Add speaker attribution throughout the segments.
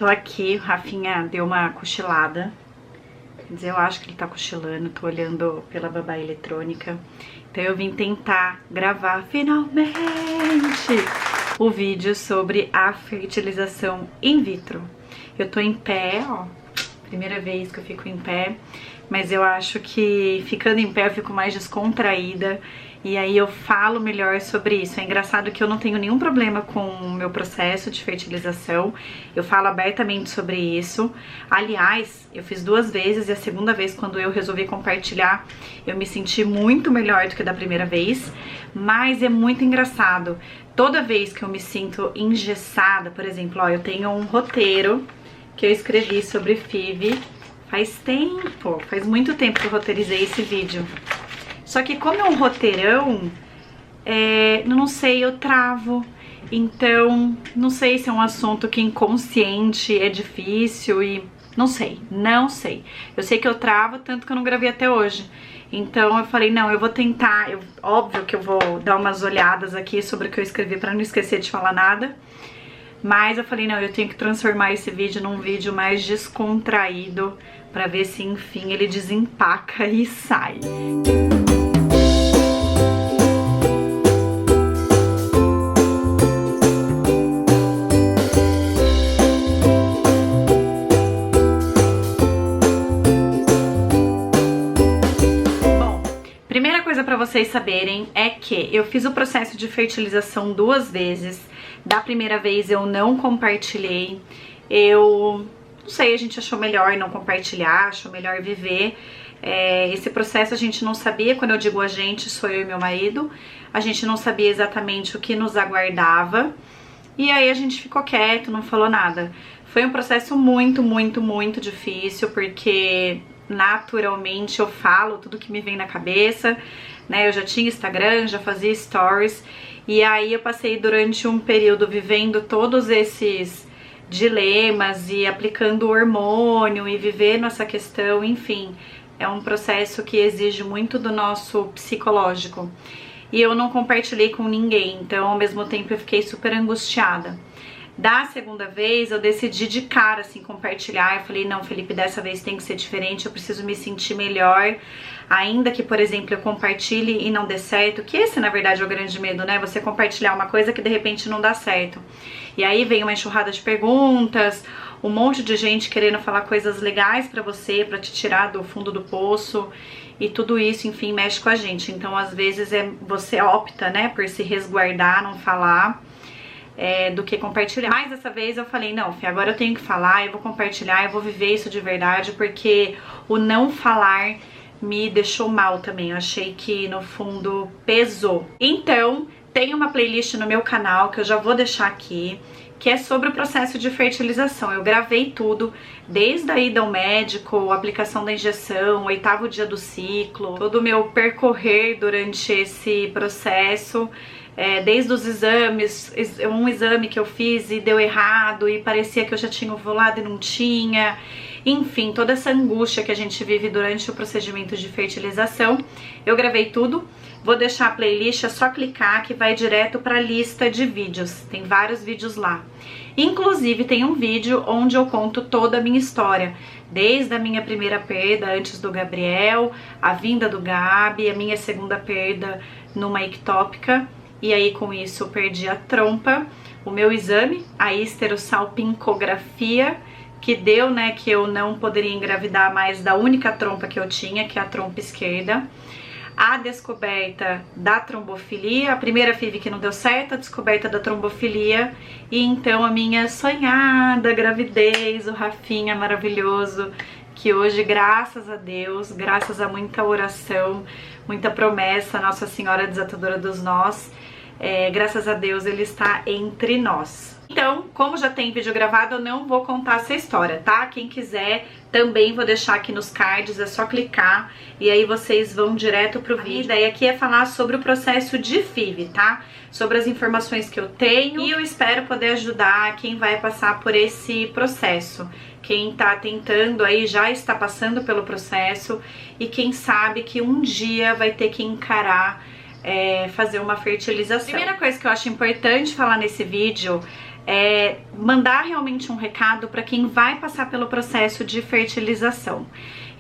Speaker 1: Tô aqui, o Rafinha deu uma cochilada. Quer dizer, eu acho que ele tá cochilando, tô olhando pela babá eletrônica. Então eu vim tentar gravar finalmente o vídeo sobre a fertilização in vitro. Eu tô em pé, ó, primeira vez que eu fico em pé, mas eu acho que ficando em pé eu fico mais descontraída e aí eu falo melhor sobre isso. É engraçado que eu não tenho nenhum problema com o meu processo de fertilização, eu falo abertamente sobre isso. Aliás, eu fiz 2 vezes e a segunda vez, quando eu resolvi compartilhar, eu me senti muito melhor do que da primeira vez, mas é muito engraçado. Toda vez que eu me sinto engessada, por exemplo, ó, eu tenho um roteiro que eu escrevi sobre FIV faz tempo, faz muito tempo que eu roteirizei esse vídeo. Só que como é um roteirão, não sei, eu travo. Então, não sei se é um assunto que inconsciente é difícil e não sei. Eu sei que eu travo, tanto que eu não gravei até hoje. Então eu falei, não, eu vou tentar, óbvio que eu vou dar umas olhadas aqui sobre o que eu escrevi pra não esquecer de falar nada. Mas eu falei, não, eu tenho que transformar esse vídeo num vídeo mais descontraído pra ver se, enfim, ele desempaca e sai. Primeira coisa pra vocês saberem é que eu fiz o processo de fertilização 2 vezes. Da primeira vez eu não compartilhei. Eu não sei, a gente achou melhor não compartilhar, achou melhor viver. Esse processo a gente não sabia, quando eu digo a gente, sou eu e meu marido. A gente não sabia exatamente o que nos aguardava. E aí a gente ficou quieto, não falou nada. Foi um processo muito difícil, porque naturalmente eu falo tudo que me vem na cabeça, né? Eu já tinha Instagram, já fazia stories, e aí eu passei durante um período vivendo todos esses dilemas e aplicando hormônio e vivendo essa questão, enfim, é um processo que exige muito do nosso psicológico. E eu não compartilhei com ninguém, então ao mesmo tempo eu fiquei super angustiada. Da segunda vez eu decidi de cara assim compartilhar. Eu falei, não, Felipe, dessa vez tem que ser diferente, eu preciso me sentir melhor. Ainda que, por exemplo, eu compartilhe e não dê certo, que esse na verdade é o grande medo, né? Você compartilhar uma coisa que de repente não dá certo. E aí vem uma enxurrada de perguntas, um monte de gente querendo falar coisas legais pra você, pra te tirar do fundo do poço. E tudo isso, enfim, mexe com a gente. Então, às vezes, você opta, né, por se resguardar, não falar, do que compartilhar. Mas dessa vez eu falei, não, Fê, agora eu tenho que falar, eu vou compartilhar, eu vou viver isso de verdade, porque o não falar me deixou mal também. Eu achei que, no fundo, pesou. Então, tem uma playlist no meu canal, que eu já vou deixar aqui, que é sobre o processo de fertilização. Eu gravei tudo, desde a ida ao médico, a aplicação da injeção, o 8º dia do ciclo, todo o meu percorrer durante esse processo, desde os exames, um exame que eu fiz e deu errado e parecia que eu já tinha ovulado e não tinha, enfim, toda essa angústia que a gente vive durante o procedimento de fertilização. Eu gravei tudo. Vou deixar a playlist, é só clicar que vai direto para a lista de vídeos. Tem vários vídeos lá. Inclusive tem um vídeo onde eu conto toda a minha história, desde a minha primeira perda antes do Gabriel, a vinda do Gabi, a minha segunda perda numa ectópica, e aí com isso eu perdi a trompa, o meu exame, a histerosalpingografia, que deu, né, que eu não poderia engravidar mais da única trompa que eu tinha, que é a trompa esquerda. A descoberta da trombofilia, a primeira FIV que não deu certo, a descoberta da trombofilia, e então a minha sonhada gravidez, o Rafinha maravilhoso, que hoje, graças a Deus, graças a muita oração, muita promessa, Nossa Senhora Desatadora dos Nós, graças a Deus ele está entre nós. Então, como já tem vídeo gravado, eu não vou contar essa história, tá? Quem quiser, também vou deixar aqui nos cards, é só clicar e aí vocês vão direto pro vídeo. A ideia aqui é falar sobre o processo de FIV, tá? Sobre as informações que eu tenho, e eu espero poder ajudar quem vai passar por esse processo. Quem tá tentando aí já está passando pelo processo, e quem sabe que um dia vai ter que encarar fazer uma fertilização. A primeira coisa que eu acho importante falar nesse vídeo mandar realmente um recado para quem vai passar pelo processo de fertilização.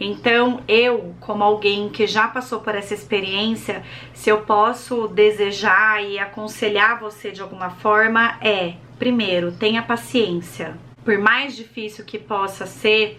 Speaker 1: Então, eu, como alguém que já passou por essa experiência, se eu posso desejar e aconselhar você de alguma forma, primeiro, tenha paciência. Por mais difícil que possa ser,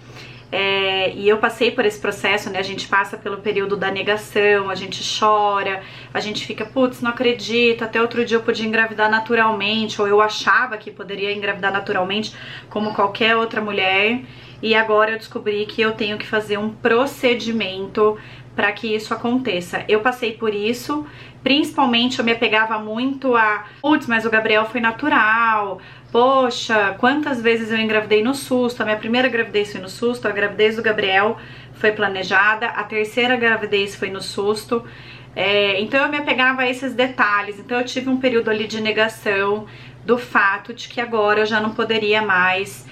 Speaker 1: e eu passei por esse processo, né? A gente passa pelo período da negação, a gente chora, a gente fica, putz, não acredito, até outro dia eu podia engravidar naturalmente, ou eu achava que poderia engravidar naturalmente, como qualquer outra mulher, e agora eu descobri que eu tenho que fazer um procedimento para que isso aconteça. Eu passei por isso, principalmente eu me apegava muito a, putz, mas o Gabriel foi natural, poxa, quantas vezes eu engravidei no susto, a minha primeira gravidez foi no susto, a gravidez do Gabriel foi planejada, a terceira gravidez foi no susto, então eu me apegava a esses detalhes, então eu tive um período ali de negação do fato de que agora eu já não poderia mais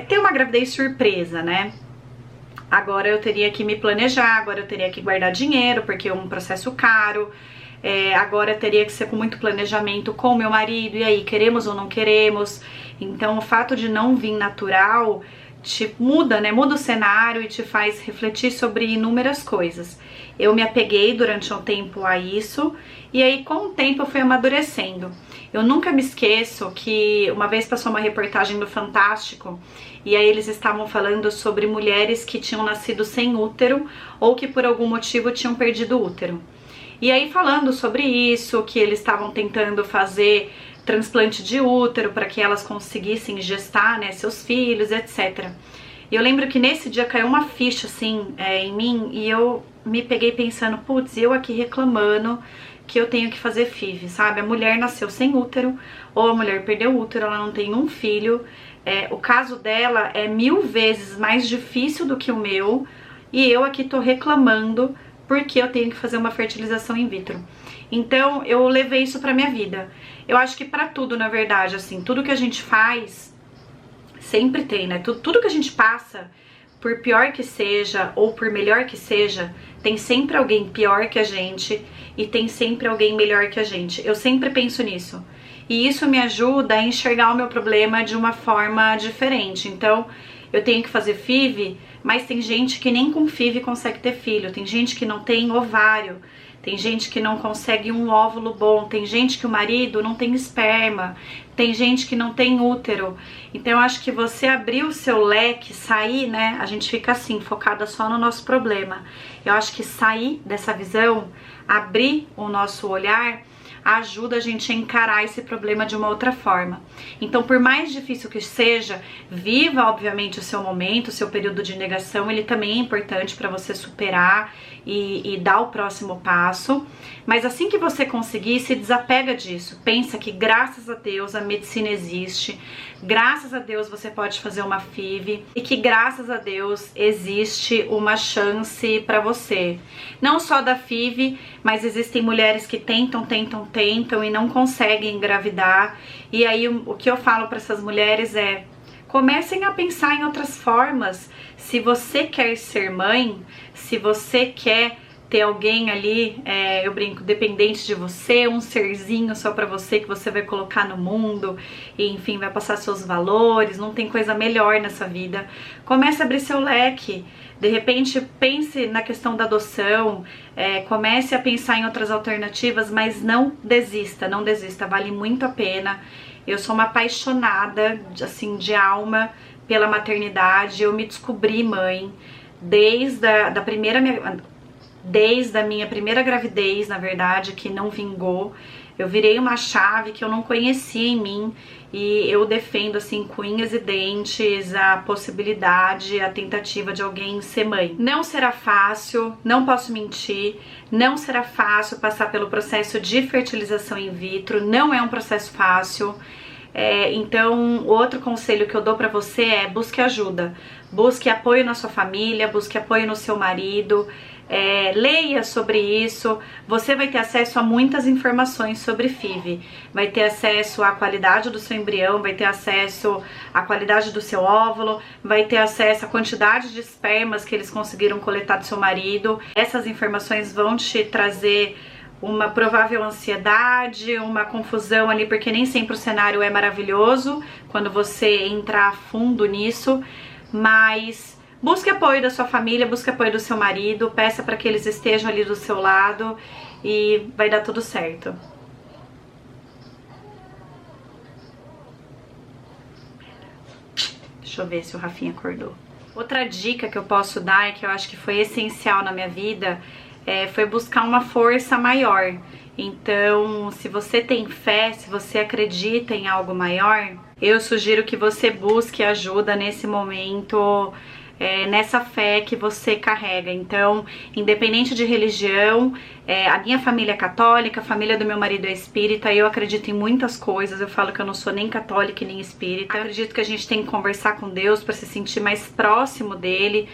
Speaker 1: ter uma gravidez surpresa, né? Agora eu teria que me planejar, agora eu teria que guardar dinheiro, porque é um processo caro, agora teria que ser com muito planejamento com o meu marido, e aí, queremos ou não queremos? Então o fato de não vir natural te muda, né? Muda o cenário e te faz refletir sobre inúmeras coisas. Eu me apeguei durante um tempo a isso, e aí com o tempo eu fui amadurecendo. Eu nunca me esqueço que uma vez passou uma reportagem do Fantástico, e aí eles estavam falando sobre mulheres que tinham nascido sem útero ou que por algum motivo tinham perdido o útero. E aí falando sobre isso, que eles estavam tentando fazer transplante de útero para que elas conseguissem gestar, né, seus filhos, etc. E eu lembro que nesse dia caiu uma ficha assim em mim, e eu me peguei pensando, putz, eu aqui reclamando que eu tenho que fazer FIV, sabe? A mulher nasceu sem útero, ou a mulher perdeu o útero, ela não tem um filho, o caso dela é 1000 vezes mais difícil do que o meu, e eu aqui tô reclamando porque eu tenho que fazer uma fertilização in vitro. Então eu levei isso pra minha vida. Eu acho que pra tudo, na verdade, assim, tudo que a gente faz sempre tem, né? Tudo que a gente passa, por pior que seja ou por melhor que seja, tem sempre alguém pior que a gente e tem sempre alguém melhor que a gente. Eu sempre penso nisso. E isso me ajuda a enxergar o meu problema de uma forma diferente. Então, eu tenho que fazer FIV, mas tem gente que nem com FIV consegue ter filho. Tem gente que não tem ovário. Tem gente que não consegue um óvulo bom. Tem gente que o marido não tem esperma. Tem gente que não tem útero. Então eu acho que você abrir o seu leque, sair, né? A gente fica assim, focada só no nosso problema. Eu acho que sair dessa visão, abrir o nosso olhar, ajuda a gente a encarar esse problema de uma outra forma. Então, por mais difícil que seja, viva, obviamente, o seu momento, o seu período de negação, ele também é importante para você superar e dar o próximo passo. Mas assim que você conseguir, se desapega disso. Pensa que, graças a Deus, a medicina existe. Graças a Deus, você pode fazer uma FIV. E que, graças a Deus, existe uma chance para você. Não só da FIV, mas existem mulheres que tentam e não conseguem engravidar. E aí, o que eu falo para essas mulheres é: comecem a pensar em outras formas. Se você quer ser mãe, se você quer ter alguém ali, eu brinco, dependente de você, um serzinho só pra você que você vai colocar no mundo e, enfim, vai passar seus valores, não tem coisa melhor nessa vida. Comece a abrir seu leque. De repente, pense na questão da adoção, comece a pensar em outras alternativas, mas não desista, vale muito a pena. Eu sou uma apaixonada, assim, de alma pela maternidade. Eu me descobri mãe desde a minha primeira gravidez, na verdade, que não vingou. Eu virei uma chave que eu não conhecia em mim e eu defendo, assim, com unhas e dentes, a possibilidade, a tentativa de alguém ser mãe. Não será fácil, não posso mentir, não será fácil passar pelo processo de fertilização in vitro, não é um processo fácil. Então, outro conselho que eu dou pra você é: busque ajuda, busque apoio na sua família, busque apoio no seu marido, leia sobre isso. Você vai ter acesso a muitas informações sobre FIV, vai ter acesso à qualidade do seu embrião, vai ter acesso à qualidade do seu óvulo, vai ter acesso à quantidade de espermas que eles conseguiram coletar do seu marido. Essas informações vão te trazer uma provável ansiedade, uma confusão ali, porque nem sempre o cenário é maravilhoso quando você entrar a fundo nisso, mas busque apoio da sua família, busque apoio do seu marido, peça para que eles estejam ali do seu lado e vai dar tudo certo. Deixa eu ver se o Rafinha acordou. Outra dica que eu posso dar, e que eu acho que foi essencial na minha vida, foi buscar uma força maior. Então, se você tem fé, se você acredita em algo maior, eu sugiro que você busque ajuda nesse momento, nessa fé que você carrega. Então, independente de religião, a minha família é católica, a família do meu marido é espírita, eu acredito em muitas coisas. Eu falo que eu não sou nem católica e nem espírita. Acredito que a gente tem que conversar com Deus para se sentir mais próximo dele.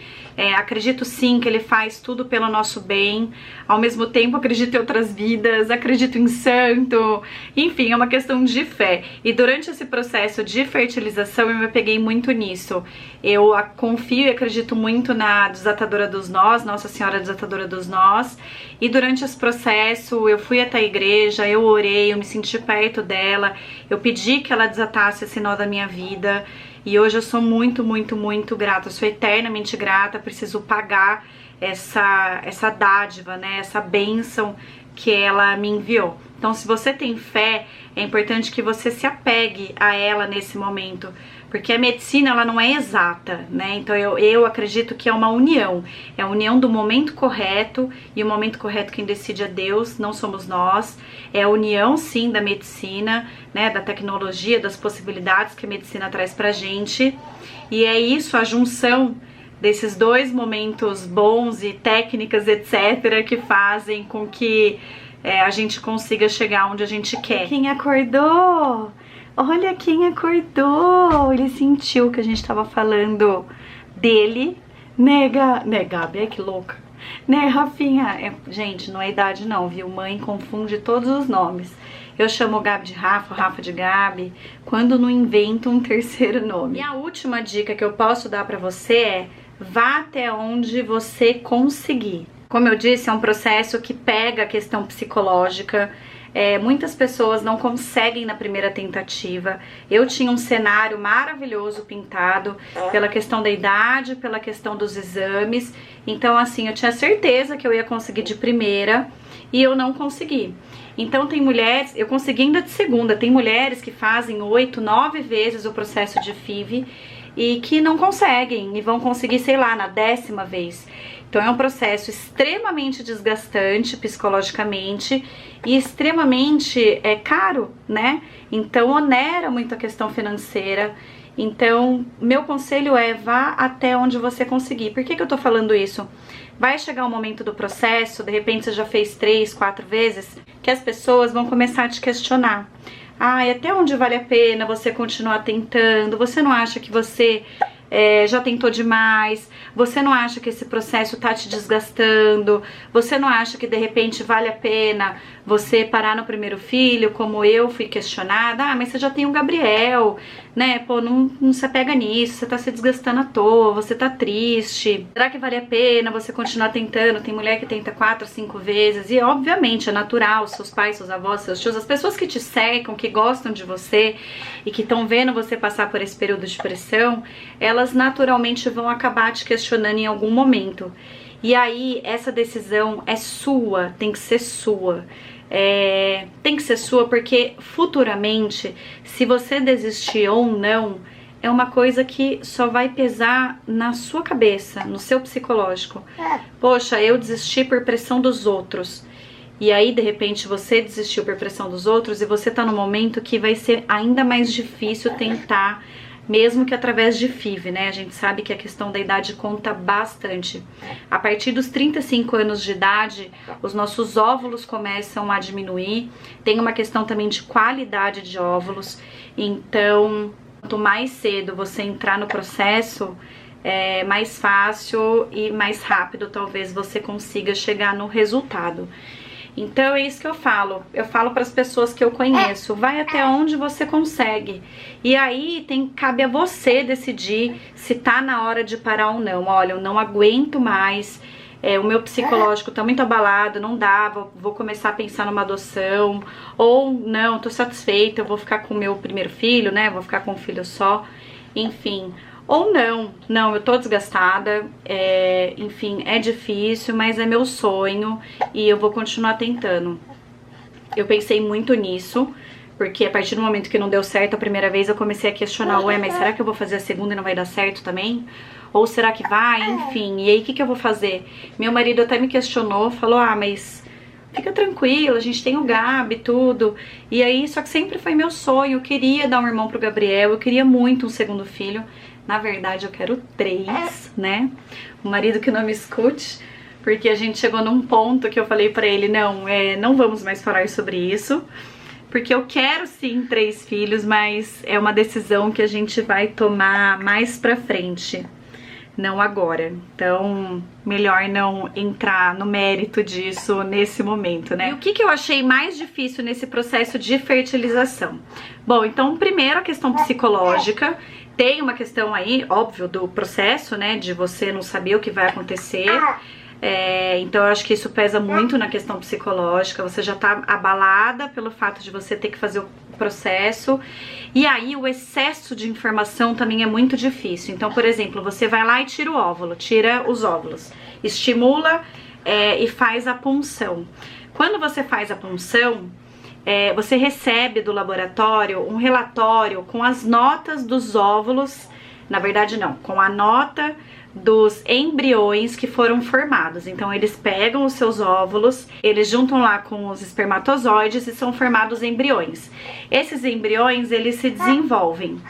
Speaker 1: Acredito sim que ele faz tudo pelo nosso bem. Ao mesmo tempo, acredito em outras vidas, acredito em santo. Enfim, é uma questão de fé. E durante esse processo de fertilização, eu me peguei muito nisso. Eu confio e acredito muito na desatadora dos nós, Nossa Senhora Desatadora dos Nós. E durante esse processo, eu fui até a igreja, eu orei, eu me senti perto dela, eu pedi que ela desatasse esse nó da minha vida. E hoje eu sou muito, muito, muito grata, eu sou eternamente grata, preciso pagar essa dádiva, né, essa bênção que ela me enviou. Então, se você tem fé, é importante que você se apegue a ela nesse momento, porque a medicina, ela não é exata, né? Então eu acredito que é uma união, é a união do momento correto, e o momento correto quem decide é Deus, não somos nós. É a união, sim, da medicina, né, da tecnologia, das possibilidades que a medicina traz pra gente, e é isso, a junção desses dois momentos bons e técnicas, etc., que fazem com que a gente consiga chegar onde a gente quer. Quem acordou? Olha quem acordou! Ele sentiu que a gente tava falando dele, né, Gabi? Ai, que louca! Né, Rafinha? Gente, não é idade não, viu? Mãe confunde todos os nomes. Eu chamo Gabi de Rafa, Rafa de Gabi, quando não invento um terceiro nome. E a última dica que eu posso dar pra você é: vá até onde você conseguir. Como eu disse, é um processo que pega a questão psicológica. Muitas pessoas não conseguem na primeira tentativa. Eu tinha um cenário maravilhoso pintado pela questão da idade, pela questão dos exames. Então, assim, eu tinha certeza que eu ia conseguir de primeira e eu não consegui. Então, tem mulheres, eu consegui ainda de segunda, tem mulheres que fazem 8, 9 vezes o processo de FIV e que não conseguem, e vão conseguir, sei lá, na 10ª vez. Então é um processo extremamente desgastante psicologicamente e extremamente caro, né? Então onera muito a questão financeira. Então meu conselho é: vá até onde você conseguir. Por que eu tô falando isso? Vai chegar um momento do processo, de repente você já fez 3, 4 vezes, que as pessoas vão começar a te questionar. Ai, até onde vale a pena você continuar tentando? Você não acha que você já tentou demais? Você não acha que esse processo tá te desgastando? Você não acha que de repente vale a pena você parar no primeiro filho, como eu fui questionada? Ah, mas você já tem o Gabriel, né? Pô, não se apega nisso, você tá se desgastando à toa, você tá triste. Será que vale a pena você continuar tentando? Tem mulher que tenta 4, 5 vezes e obviamente é natural, seus pais, seus avós, seus tios, as pessoas que te cercam, que gostam de você e que estão vendo você passar por esse período de pressão, elas naturalmente vão acabar te questionando em algum momento. E aí, essa decisão é sua, tem que ser sua. Tem que ser sua porque futuramente, se você desistir ou não, é uma coisa que só vai pesar na sua cabeça, no seu psicológico. Poxa, eu desisti por pressão dos outros. E aí, de repente, você desistiu por pressão dos outros e você tá no momento que vai ser ainda mais difícil tentar, mesmo que através de FIV, né? A gente sabe que a questão da idade conta bastante. A partir dos 35 anos de idade, os nossos óvulos começam a diminuir. Tem uma questão também de qualidade de óvulos. Então, quanto mais cedo você entrar no processo, mais fácil e mais rápido talvez você consiga chegar no resultado. Então é isso que eu falo para as pessoas que eu conheço: vai até onde você consegue, e aí cabe a você decidir se tá na hora de parar ou não. Olha, eu não aguento mais, o meu psicológico tá muito abalado, não dá, vou começar a pensar numa adoção, ou não, tô satisfeita, eu vou ficar com o meu primeiro filho, né, vou ficar com um filho só, enfim. Ou não, eu tô desgastada, enfim, é difícil, mas é meu sonho e eu vou continuar tentando. Eu pensei muito nisso, porque a partir do momento que não deu certo a primeira vez, eu comecei a questionar, ué, mas será que eu vou fazer a segunda e não vai dar certo também? Ou será que vai? Enfim, e aí o que eu vou fazer? Meu marido até me questionou, falou, mas fica tranquila, a gente tem o Gabi e tudo. E aí, só que sempre foi meu sonho, eu queria dar um irmão pro Gabriel, eu queria muito um segundo filho. Na verdade, eu quero 3, né? O marido que não me escute, porque a gente chegou num ponto que eu falei pra ele, não vamos mais falar sobre isso, porque eu quero sim 3 filhos, mas é uma decisão que a gente vai tomar mais pra frente, não agora. Então, melhor não entrar no mérito disso nesse momento, né? E o que eu achei mais difícil nesse processo de fertilização? Bom, então, primeiro a questão psicológica. Tem uma questão aí, óbvio, do processo, né, de você não saber o que vai acontecer. Então eu acho que isso pesa muito na questão psicológica. Você já tá abalada pelo fato de você ter que fazer o processo. E aí o excesso de informação também é muito difícil. Então, por exemplo, você vai lá e tira o óvulo, tira os óvulos, estimula e faz a punção. Quando você faz a punção, você recebe do laboratório um relatório com as notas dos óvulos, na verdade não, com a nota dos embriões que foram formados. Então eles pegam os seus óvulos, eles juntam lá com os espermatozoides e são formados embriões. Esses embriões, eles se desenvolvem.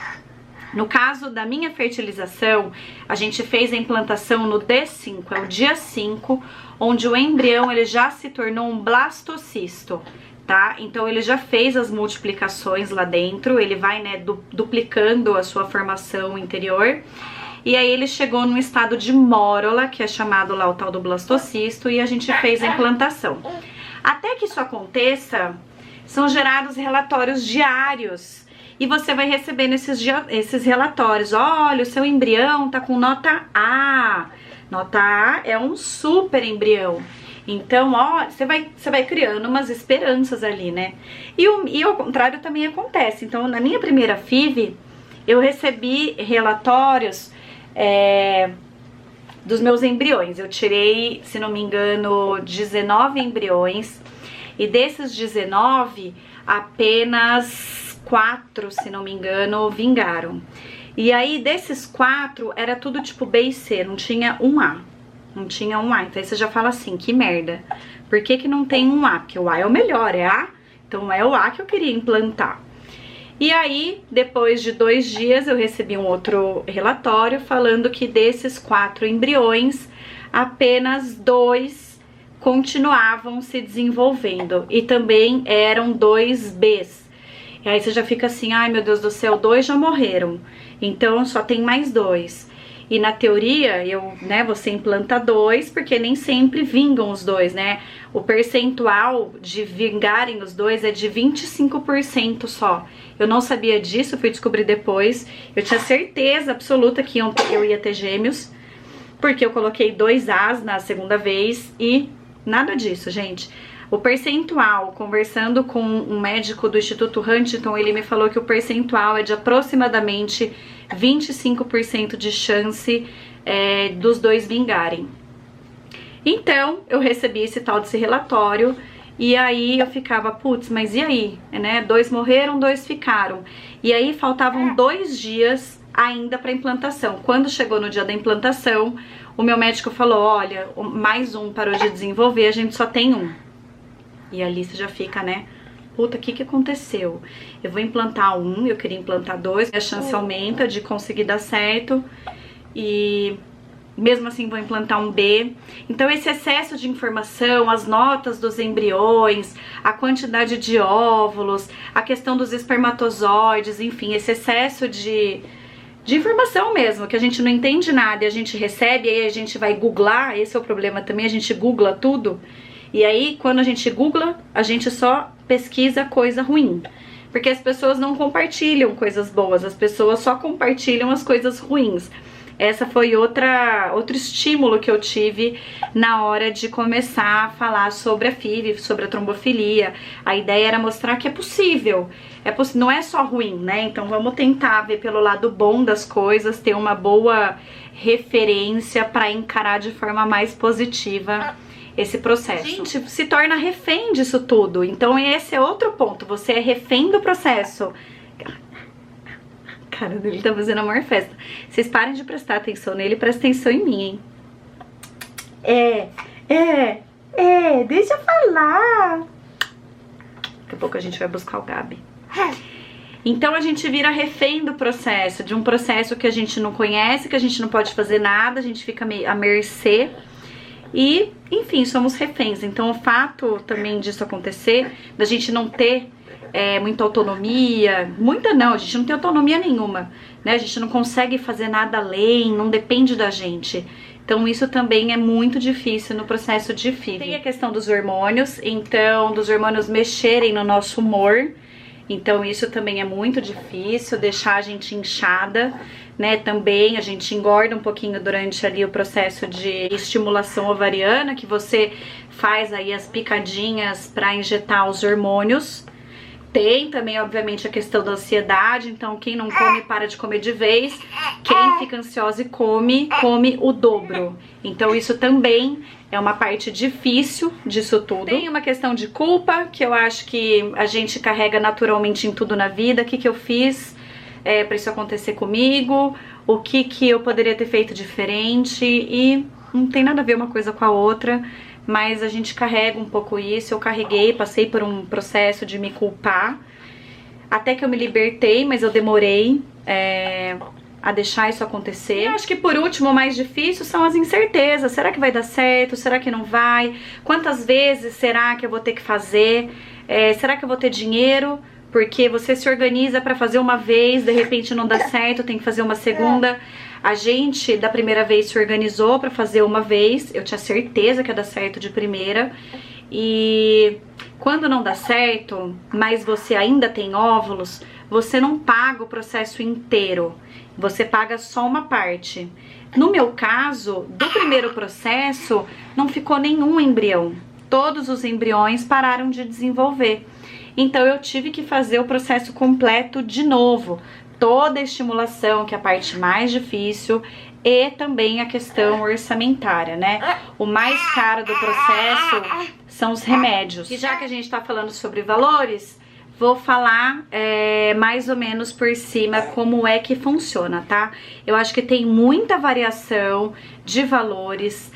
Speaker 1: No caso da minha fertilização, a gente fez a implantação no D5, é o dia 5, onde o embrião ele já se tornou um blastocisto. Tá? Então ele já fez as multiplicações lá dentro, ele vai, né, duplicando a sua formação interior. E aí ele chegou num estado de mórula, que é chamado lá o tal do blastocisto, e a gente fez a implantação. Até que isso aconteça, são gerados relatórios diários. E você vai recebendo esses relatórios. Olha, o seu embrião tá com nota A. Nota A é um super embrião. Então, ó, você vai criando umas esperanças ali, né? E ao contrário também acontece. Então, na minha primeira FIV, eu recebi relatórios dos meus embriões. Eu tirei, se não me engano, 19 embriões. E desses 19, apenas 4, se não me engano, vingaram. E aí, desses 4, era tudo tipo B e C, não tinha um A. Não tinha um A, então aí você já fala assim, que merda. Por que não tem um A? Porque o A é o melhor, é A? Então é o A que eu queria implantar. E aí, depois de 2 dias, eu recebi um outro relatório falando que desses 4 embriões, apenas 2 continuavam se desenvolvendo. E também eram 2 Bs. E aí você já fica assim, ai meu Deus do céu, 2 já morreram. Então só tem mais 2. E na teoria, você implanta 2, porque nem sempre vingam os 2, né? O percentual de vingarem os 2 é de 25% só. Eu não sabia disso, fui descobrir depois. Eu tinha certeza absoluta que eu ia ter gêmeos, porque eu coloquei 2 As na segunda vez e nada disso, gente. O percentual, conversando com um médico do Instituto Huntington, ele me falou que o percentual é de aproximadamente 25% de chance dos 2 vingarem. Então, eu recebi esse tal desse relatório e aí eu ficava, putz, mas e aí? 2 morreram, 2 ficaram. E aí faltavam 2 dias ainda para implantação. Quando chegou no dia da implantação, o meu médico falou, olha, mais um parou de desenvolver, a gente só tem um. E ali você já fica, né? Puta, o que aconteceu? Eu vou implantar um, eu queria implantar 2, a chance aumenta de conseguir dar certo. E mesmo assim vou implantar um B. Então esse excesso de informação, as notas dos embriões, a quantidade de óvulos, a questão dos espermatozoides, enfim, esse excesso de informação mesmo, que a gente não entende nada e a gente recebe, aí a gente vai googlar, esse é o problema também, a gente googla tudo. E aí, quando a gente googla, a gente só pesquisa coisa ruim. Porque as pessoas não compartilham coisas boas, as pessoas só compartilham as coisas ruins. essa foi outro estímulo que eu tive na hora de começar a falar sobre a FIV, sobre a trombofilia. A ideia era mostrar que é possível, não é só ruim, né? Então vamos tentar ver pelo lado bom das coisas, ter uma boa referência para encarar de forma mais positiva esse processo. A gente se torna refém disso tudo, então esse é outro ponto, você é refém do processo. Cara, ele tá fazendo a maior festa. Vocês parem de prestar atenção nele, prestem atenção em mim, hein? Deixa eu falar. Daqui a pouco a gente vai buscar o Gabi. Então a gente vira refém do processo, de um processo que a gente não conhece, que a gente não pode fazer nada, a gente fica meio à mercê. E, enfim, somos reféns. Então o fato também disso acontecer, da gente não ter muita autonomia, a gente não tem autonomia nenhuma, né? A gente não consegue fazer nada além, não depende da gente. Então isso também é muito difícil no processo de FIV. Tem a questão dos hormônios, então dos hormônios mexerem no nosso humor. Então isso também é muito difícil, deixar a gente inchada, né? Também a gente engorda um pouquinho durante ali o processo de estimulação ovariana, que você faz aí as picadinhas para injetar os hormônios. Tem também, obviamente, a questão da ansiedade, então quem não come, para de comer de vez. Quem fica ansiosa e come o dobro. Então isso também é uma parte difícil disso tudo. Tem uma questão de culpa, que eu acho que a gente carrega naturalmente em tudo na vida. O que eu fiz pra isso acontecer comigo? O que eu poderia ter feito diferente? E não tem nada a ver uma coisa com a outra. Mas a gente carrega um pouco isso, eu carreguei, passei por um processo de me culpar, até que eu me libertei, mas eu demorei a deixar isso acontecer. E acho que por último, o mais difícil são as incertezas. Será que vai dar certo? Será que não vai? Quantas vezes será que eu vou ter que fazer? Será que eu vou ter dinheiro? Porque você se organiza pra fazer uma vez, de repente não dá certo, tem que fazer uma segunda. A gente, da primeira vez, se organizou pra fazer uma vez. Eu tinha certeza que ia dar certo de primeira. E quando não dá certo, mas você ainda tem óvulos, você não paga o processo inteiro. Você paga só uma parte. No meu caso, do primeiro processo, não ficou nenhum embrião. Todos os embriões pararam de desenvolver. Então eu tive que fazer o processo completo de novo. Toda a estimulação, que é a parte mais difícil, e também a questão orçamentária, né? O mais caro do processo são os remédios. E já que a gente tá falando sobre valores, vou falar mais ou menos por cima como é que funciona, tá? Eu acho que tem muita variação de valores,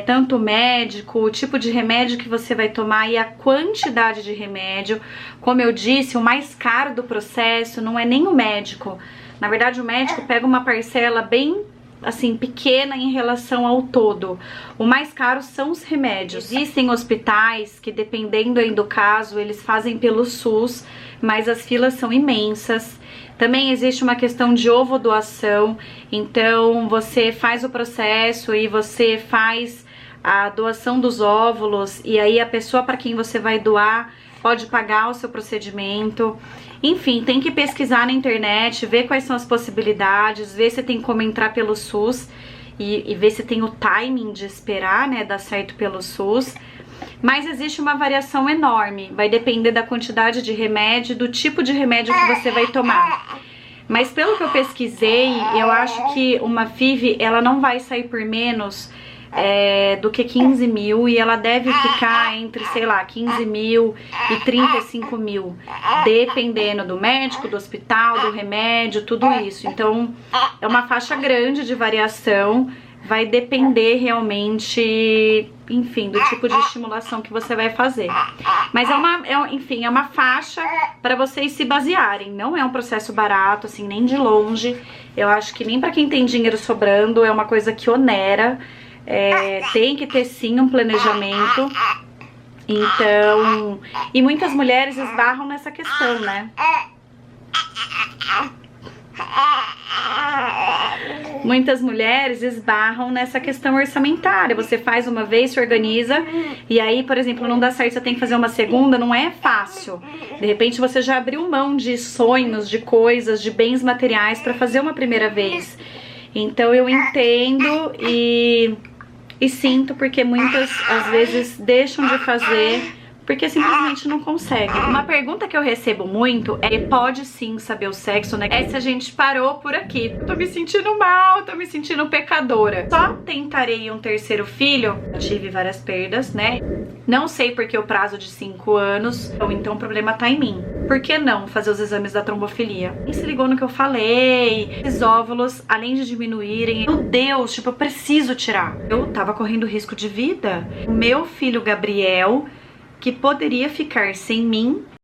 Speaker 1: tanto médico, o tipo de remédio que você vai tomar e a quantidade de remédio. Como eu disse, o mais caro do processo não é nem o médico. Na verdade, o médico pega uma parcela bem, assim, pequena em relação ao todo. O mais caro são os remédios. Existem hospitais que, dependendo aí do caso, eles fazem pelo SUS, mas as filas são imensas. Também existe uma questão de ovodoação, então você faz o processo e você faz a doação dos óvulos, e aí a pessoa para quem você vai doar pode pagar o seu procedimento. Enfim, tem que pesquisar na internet, ver quais são as possibilidades, ver se tem como entrar pelo SUS e ver se tem o timing de esperar, né, dar certo pelo SUS. Mas existe uma variação enorme, vai depender da quantidade de remédio, do tipo de remédio que você vai tomar. Mas pelo que eu pesquisei, eu acho que uma FIV, ela não vai sair por menos do que 15 mil, e ela deve ficar entre, sei lá, 15 mil e 35 mil, dependendo do médico, do hospital, do remédio, tudo isso. Então é uma faixa grande de variação, vai depender realmente, enfim, do tipo de estimulação que você vai fazer. Mas enfim, é uma faixa para vocês se basearem. Não é um processo barato, assim, nem de longe. Eu acho que nem para quem tem dinheiro sobrando é uma coisa que onera. Tem que ter sim um planejamento. Então, e muitas mulheres esbarram nessa questão, né? Muitas mulheres esbarram nessa questão orçamentária. Você faz uma vez, se organiza, e aí, por exemplo, não dá certo, você tem que fazer uma segunda, não é fácil. De repente você já abriu mão de sonhos, de coisas, de bens materiais para fazer uma primeira vez. Então eu entendo e sinto porque muitas, às vezes, deixam de fazer porque simplesmente não conseguem. Uma pergunta que eu recebo muito é: pode sim saber o sexo, né? É se a gente parou por aqui. Eu tô me sentindo mal, tô me sentindo pecadora. Só tentarei um terceiro filho. Eu tive várias perdas, né? Não sei porque o prazo de 5 anos, ou então o problema tá em mim. Por que não fazer os exames da trombofilia? Quem se ligou no que eu falei? Esses óvulos, além de diminuírem, meu Deus, tipo, eu preciso tirar. Eu tava correndo risco de vida. O meu filho Gabriel, que poderia ficar sem mim,